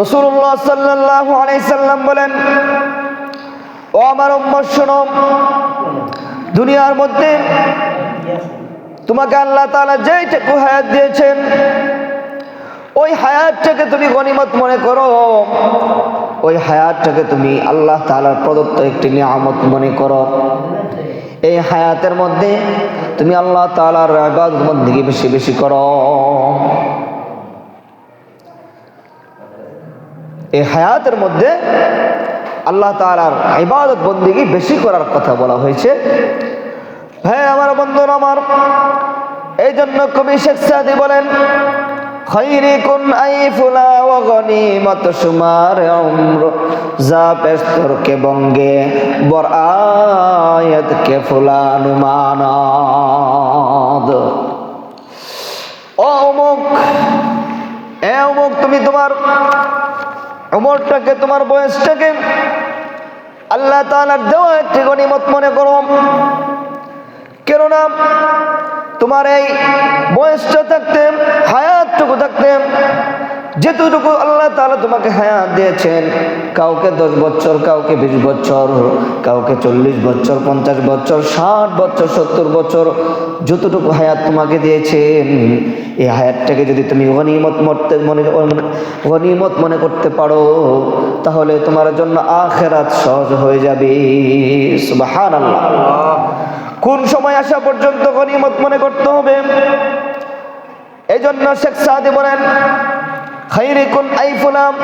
রাসূলুল্লাহ সাল্লাল্লাহু আলাইহি সাল্লাম বলেন, ও আমার উম্মত শোনো, দুনিয়ার মধ্যে তোমাকে আল্লাহ তাআলা যেইটুকু হায়াত দিয়েছেন, ওই হায়াতটাকে তুমি গনিমত মনে করো। ওই হায়াতটাকে তুমি আল্লাহ তাআলার প্রদত্ত একটি নিয়ামত মনে করো। এই হায়াতের মধ্যে তুমি আল্লাহ তাআলার ইবাদত বন্দেগী বেশি বেশি করো। এই হায়াতের মধ্যে আল্লাহ তাআলার ইবাদত বন্দেগী বেশি করার কথা বলা হয়েছে। ভাই আমার, বন্ধুরা আমার, এই জন্য কবি শেখ সাদি বলেন, খৈরিকুন আইফুলা ওয়া গনিমত শুমার উমর যা পেস্তর কে বঙ্গে বর আয়াত কে ফুলানু মানাদ। ও অমুক, এ অমুক, তুমি তোমার উমরটাকে, তোমার বয়সটাকে আল্লাহ তাআলার দেওয়া একটি গনিমত মনে করো। কেননা তোমার এই বয়সটা থাকতে, হায়াতটুকু থাকতে, যেটুকু আল্লাহ তাআলা তোমাকে হায়াত দিয়েছেন, কাউকে 10 বছর, কাউকে 20 বছর, কাউকে 40 বছর, 50 বছর, 60 বছর, 70 বছর, যতটুকু হায়াত তোমাকে দিয়েছেন, এই হায়াতটাকে যদি তুমি গনিমত মনে করতে পারো, তাহলে তোমার জন্য আখিরাত সহজ হয়ে যাবে। সুবহানাল্লাহ। কোন সময় আসা পর্যন্ত গনিমত মনে করতে হবে? এই জন্য শেখ সাদি বলেন, খৈরিকুন আইফুলাম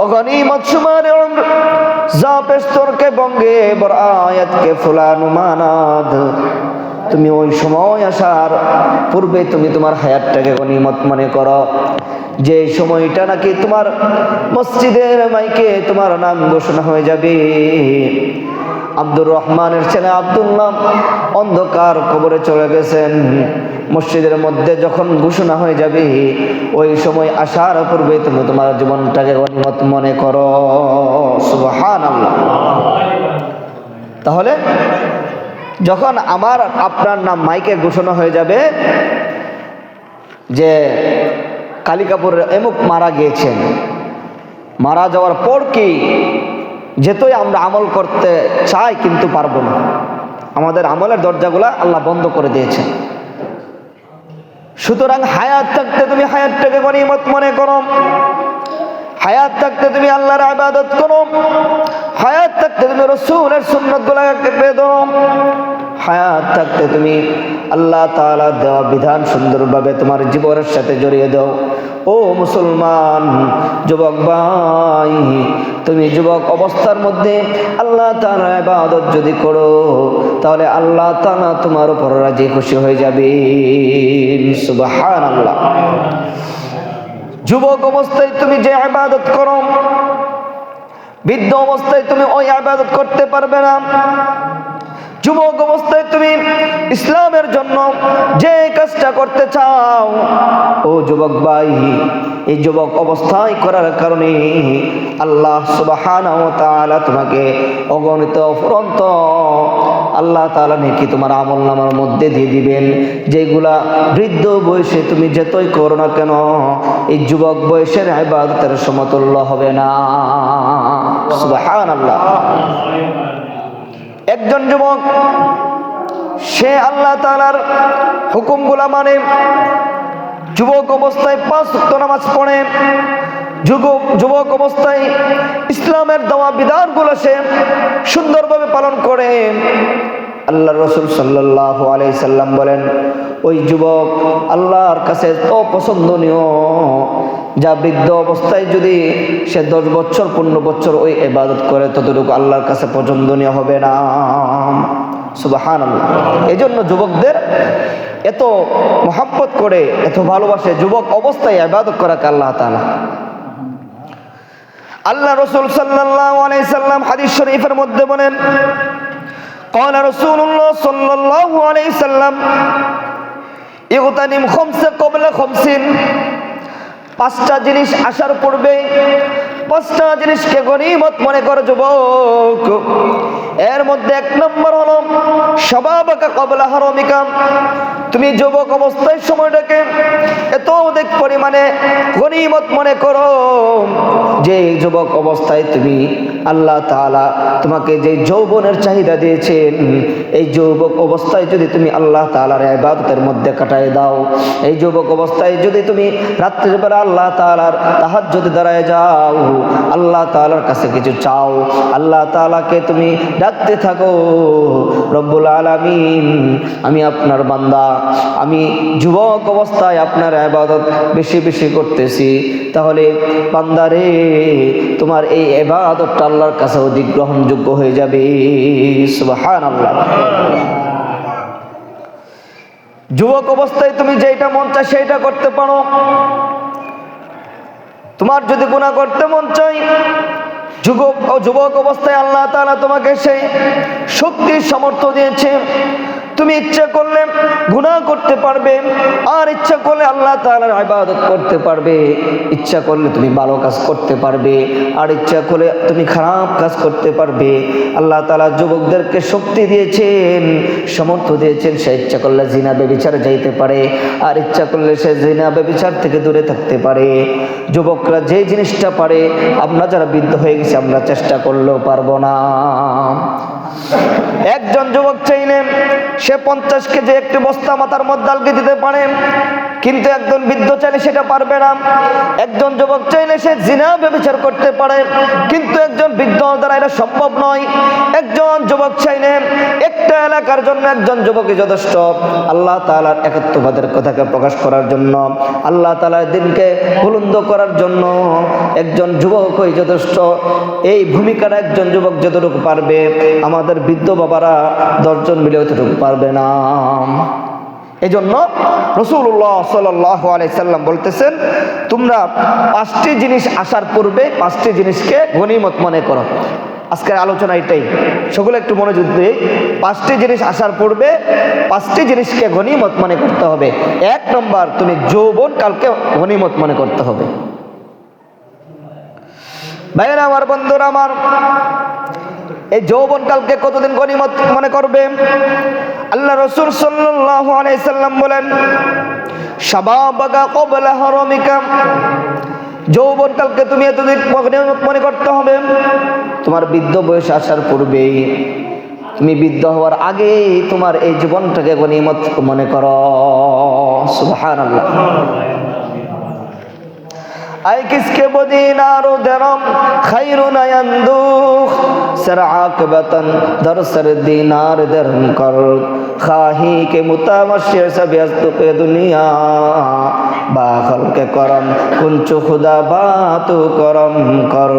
ও গনিমত শুমার উমর যা পেস্তর কে বঙ্গে বর আয়াত কে ফুলানু মানাদ। তুমি ওই সময় আসার পূর্বে তুমি তোমার হায়াতটাকে গনিমত মনে করো, যে সময়টা নাকি তোমার মসজিদের মাইকে তোমার নাম ঘোষণা হয়ে যাবে। আব্দুর রহমানের ছেলে আব্দুল্লাহ অন্ধকার কবরে চলে গেছেন, মসজিদের মধ্যে যখন ঘোষণা হয়ে যাবে, ওই সময় আসার পূর্বে তুমি তোমার জীবনটাকে গনিমত মনে করো। সুবহানাল্লাহ। তাহলে যখন আমার আপনার নাম মাইকে ঘোষণা হয়ে যাবে যে কালিকাপুরের এমুক মারা গিয়েছেন, মারা যাওয়ার পর কি যেতই আমরা আমল করতে চাই কিন্তু পারবো না, আমাদের আমলের দরজাগুলা আল্লাহ বন্ধ করে দিয়েছেন। সুতরাং হায়াত থাকতে তুমি হায়াতটাকে গনিমত মনে করো, হায়াত থাকতে তুমি আল্লাহর ইবাদত করো, হায়াত থাকতে তুমি রাসূলের সুন্নাতগুলোকে পেয়ে ধরো, হায়াত থাকতে তুমি আল্লাহ তাআলার দেওয়া বিধান সুন্দরভাবে তোমার জীবনের সাথে জড়িয়ে দাও। ও মুসলমান যুবক ভাই, তুমি যুবক অবস্থার মধ্যে আল্লাহ তাআলার ইবাদত যদি করো, তাহলে আল্লাহ তাআলা তোমার উপর রাজি খুশি হয়ে যাবে। সুবহানাল্লাহ। যুবক অবস্থায় তুমি যে ইবাদত করো, বৃদ্ধ অবস্থায় তুমি ওই ইবাদত করতে পারবে না। যুবক অবস্থায় তুমি ইসলামের জন্য যে কাজটা করতে চাও, ও যুবক ভাই, এই যুবক অবস্থায় করার কারণে আল্লাহ সুবহানাহু ওয়া তাআলা তোমাকে অগণিত অফুরন্ত আল্লাহ তাআলা নেকি তোমার আমলনামার মধ্যে দিয়ে দিবেন, যেগুলা বৃদ্ধ বয়সে তুমি যতই করো না কেন, এই যুবক বয়সের ইবাদতের সমতুল্য হবে না। সুবহানাল্লাহ। একজন যুবক সে আল্লাহ তাআলার হুকুমগুলা মানে, যুবক অবস্থায় 5 ওয়াক্ত নামাজ পড়ে, যুবক অবস্থায় ইসলামের দেওয়া বিধানগুলো সে সুন্দরভাবে পালন করে। আল্লাহ রাসূল সাল্লাল্লাহু আলাইহি সাল্লাম বলেন, ওই যুবক আল্লাহর কাছে তো পছন্দনীয়, যা বৃদ্ধ অবস্থায় যদি সে 10 বছর 15 বছর ওই ইবাদত করে, ততটুকু আল্লাহর কাছে পছন্দনীয় হবে না। সুবহানাল্লাহ। এই জন্য যুবকদের এত মহব্বত করে, এত ভালোবাসে যুবক অবস্থায় ইবাদত করাকে আল্লাহ তাআলা। আল্লাহ রাসূল সাল্লাল্লাহু আলাইহি সাল্লাম হাদিস শরীফের মধ্যে বলেন, ক্বালা রাসূলুল্লাহ সাল্লাল্লাহু আলাইহি সাল্লাম, ইগতানিম খামসা ক্বাবলা খামসিন। 5টা জিনিস আসার পূর্বে 5টা জিনিসকে গনিমত মনে করো যুবক। এর মধ্যে 1 নম্বর হলো শাবাবাকা ক্বাবলা হারামিকা। তুমি যুবক অবস্থায় সময়টাকে এত অধিক পরিমাণে গনিমত মনে করো যে যুবক অবস্থায় তুমি আল্লাহ তাআলা তোমাকে যে যৌবনের চাহিদা দিয়েছেন, এই যুবক অবস্থায় যদি তুমি আল্লাহ তাআলার ইবাদতের মধ্যে কাটায় দাও, এই যুবক অবস্থায় যদি তুমি রাত্রের বেলা আল্লাহ তাআলার তাহাজ্জুদে দাঁড়ায় যাও, আল্লাহ তাআলার কাছে কিছু চাও, আল্লাহ তাআলাকে তুমি ডাকতে থাকো, রব্বুল আলামিন আমি আপনার বান্দা, আমি যুবক অবস্থায় আপনার ইবাদত বেশি বেশি করতেছি, তাহলে বান্দারে তোমার এই ইবাদতটা আল্লাহর কাছে অধিক গ্রহণযোগ্য হয়ে যাবে। সুবহানাল্লাহ। যুবক অবস্থায় তুমি যেটা মন চায় সেইটা করতে পারো। তোমার যদি গুনাহ করতে মন চায়, যুবক অবস্থায় আল্লাহ তাআলা তোমাকে সেই শক্তির সামর্থ্য দিয়েছে, তুমি ইচ্ছা করলে গুনাহ করতে পারবে, আর ইচ্ছা করলে আল্লাহ তাআলার ইবাদত করতে পারবে, ইচ্ছা করলে তুমি ভালো কাজ করতে পারবে, আর ইচ্ছা করলে তুমি খারাপ কাজ করতে পারবে। আল্লাহ তাআলা যুবকদেরকে শক্তি দিয়েছেন, সামর্থ্য দিয়েছেন, সে ইচ্ছা করলে জিনা ব্যভিচারে যাইতে পারে, আর ইচ্ছা করলে সে জিনা ব্যভিচার থেকে দূরে থাকতে পারে। যুবকরা যে জিনিসটা পারে, আমরা যারা বৃদ্ধ হয়ে গেছি আমরা চেষ্টা করলেও পারবো না। একজন যুবক চাইলে সে 50 কেজি একটি বস্তা মাথার মধ্যে আলগে দিতে পারে, কিন্তু একজন বৃদ্ধ চাইলে সেটা পারবে না। একজন যুবক চাইলে সে জিনা ব্যভিচার করতে পারে, কিন্তু একজন বৃদ্ধ দ্বারা এটা সম্ভব নয়। একজন যুবক চাইলে একটা এলাকার জন্য একজন যুবকই যথেষ্ট, আল্লাহ তাআলার একাত্মবাদের কথাকে প্রকাশ করার জন্য, আল্লাহ তাআলার দিনকে বুলন্দ করার জন্য একজন যুবকই যথেষ্ট। এই ভূমিকাটা একজন যুবক যতটুকু পারবে, আমাদের বৃদ্ধ বাবারা 10 জন মিলে অতটুকু পারবে না। এজন্য রাসূলুল্লাহ সাল্লাল্লাহু আলাইহি সাল্লাম বলতেছেন, তোমরা 5টি জিনিস আসার পূর্বে 5টি জিনিসকে গনিমত মনে করো। আজকের আলোচনা এটাই, সকলে একটু মনোযোগ দিয়ে। 5টি জিনিস আসার পূর্বে 5টি জিনিসকে গনিমত মনে করতে হবে। 1 নম্বর, তুমি যৌবন কালকে গনিমত মনে করতে হবে। ভাইরা আমার, বন্ধুরা আমার, এই যৌবন কালকে কতদিন গনিমত মনে করবে? আল্লাহ রাসূল সাল্লাল্লাহু আলাইহি সাল্লাম বলেন, শাবাবাকা ক্বাবলা হারামিকা, যৌবন কালকে তুমি এতদিন গনিমত মনে করতে হবে। তোমার বৃদ্ধ বয়স আসার পূর্বেই, তুমি বৃদ্ধ হওয়ার আগেই তোমার এই জীবনটাকে গনিমত মনে করো। সুবহানাল্লাহ। আই কিসকে বদিনারো দেরম খায়রুন আয়ান্দুখ সরআকবাতান দরসর দিনার দরম কর খাহি কে মুতামাশির সবিয়াস্তুকে দুনিয়া বা খলকে করম কুনচু খুদা বাতু করম কর।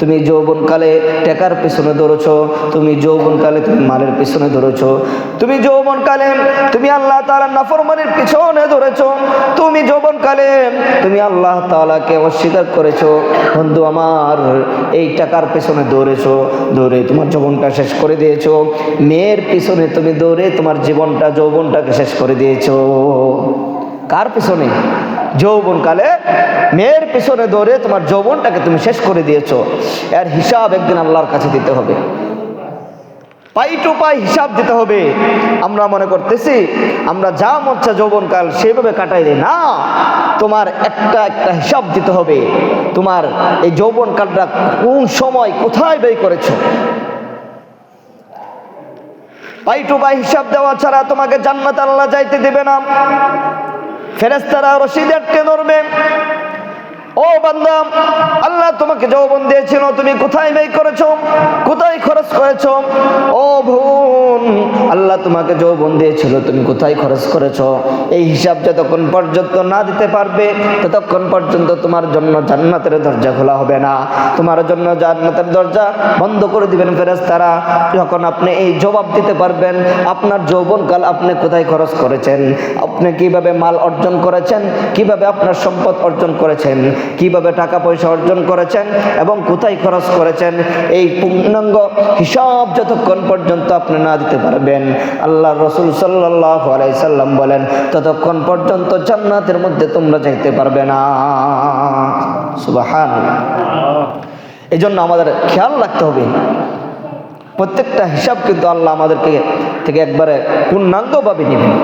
তুমি যৌবনকালে টাকার পিছনে দৌড়ছো, তুমি যৌবনকালে তুমি মালের পিছনে দৌড়ছো, তুমি যৌবনকালে তুমি আল্লাহ তাআলার নাফরমানির পিছনে দৌড়েছো, তুমি যৌবনকালে তুমি আল্লাহ তাআলাকে অস্বীকার করেছো। বন্ধু আমার, এই টাকার পেছনে দৌড়েছো, দৌড়ে তোমার যৌবনটা শেষ করে দিয়েছো। মেয়ের পিছনে তুমি দৌড়ে তোমার জীবনটা যৌবনটাকে শেষ করে দিয়েছো। কার পিছনে? যৌবনকালে মেয়ের পিছনে দৌড়ে তোমার যৌবনটাকে তুমি শেষ করে দিয়েছো। এর হিসাব একদিন আল্লাহর কাছে দিতে হবে, পাই টু পাই হিসাব দিতে হবে। আমরা মনে করতেছি আমরা যা মচ্ছা যৌবনকাল সেইভাবে কাটাই দেয় না, তোমার একটা একটা হিসাব দিতে হবে। তোমার এই যৌবনকালটা কোন সময় কোথায় ব্যয় করেছো? পাই টু পাই হিসাব দেওয়া ছাড়া তোমাকে জান্নাতে আল্লাহ যাইতে দেবে না। ফেরেশতারা রশিদ আটকে ধরবে। ও বান্দা, আল্লাহ তোমাকে যৌবন দিয়েছিল, তুমি কোথায় ব্যয় করেছো, কোথায় খরচ করেছো? ও বোন, আল্লাহ তোমাকে যৌবন দিয়েছিল, তুমি কোথায় খরচ করেছো? এই হিসাব যতক্ষণ পর্যন্ত না দিতে পারবে, ততক্ষণ পর্যন্ত তোমার জন্য জান্নাতের দরজা খোলা হবে না, তোমার জন্য জান্নাতের দরজা বন্ধ করে দিবেন ফেরেশতারা। যখন আপনি এই জবাব দিতে পারবেন, আপনার যৌবনকাল আপনি কোথায় খরচ করেছেন, আপনি কিভাবে মাল অর্জন করেছেন, কিভাবে আপনার সম্পদ অর্জন করেছেন, কিভাবে টাকা পয়সা অর্জন করেছেন এবং কোথায় খরচ করেছেন, এই পূর্ণাঙ্গ হিসাব যতক্ষণ পর্যন্ত আপনি না দিতে পারবেন, আল্লাহর রাসূল সাল্লাল্লাহু আলাইহি সাল্লাম বলেন, ততক্ষণ পর্যন্ত জান্নাতের মধ্যে তোমরা যাইতে পারবে না। সুবহানাল্লাহ। এই জন্য আমাদের খেয়াল রাখতে হবে, প্রত্যেকটা হিসাব কিন্তু আল্লাহ আমাদেরকে থেকে একবারে পূর্ণাঙ্গভাবে নেবেন।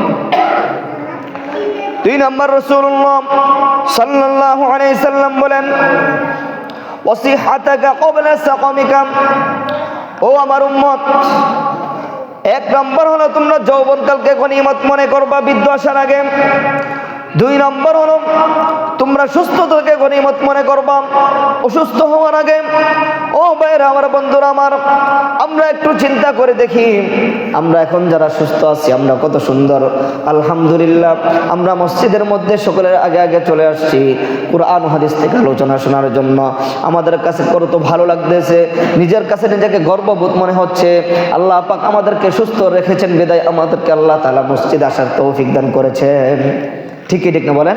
2 নম্বর, রাসূলুল্লাহ সাল্লাল্লাহু আলাইহি সাল্লাম বলেন, ওয়াসিহাতাকা ক্বাবলা সাকামিকা। ও আমার উম্মত, এক নম্বর হলো তোমরা যৌবনকালকে গনিমত মনে করবা বৃদ্ধ আসার আগে। দুই নম্বর হলো তোমরা সুস্থতাকে গনিমত মনে করবা অসুস্থ হওয়ার আগে। ও ভাইরা আমার, বন্ধুরা আমার, আমরা একটু চিন্তা করে দেখি, আমরা এখন যারা সুস্থ আছি আমরা কত সুন্দর আলহামদুলিল্লাহ। আমরা মসজিদের মধ্যে সকলের আগে আগে চলে আসছি কুরআন হাদিস থেকে আলোচনা শোনার জন্য। আমাদের কাছে কত ভালো লাগতেছে, নিজের কাছে নিজেকে গর্ববোধ মনে হচ্ছে। আল্লাহ পাক আমাদেরকে সুস্থ রেখেছেন বিদায় আমাদেরকে আল্লাহ তাআলা মসজিদ আসার তৌফিক দান করেছেন। ঠিক কি ঠিক না বলেন?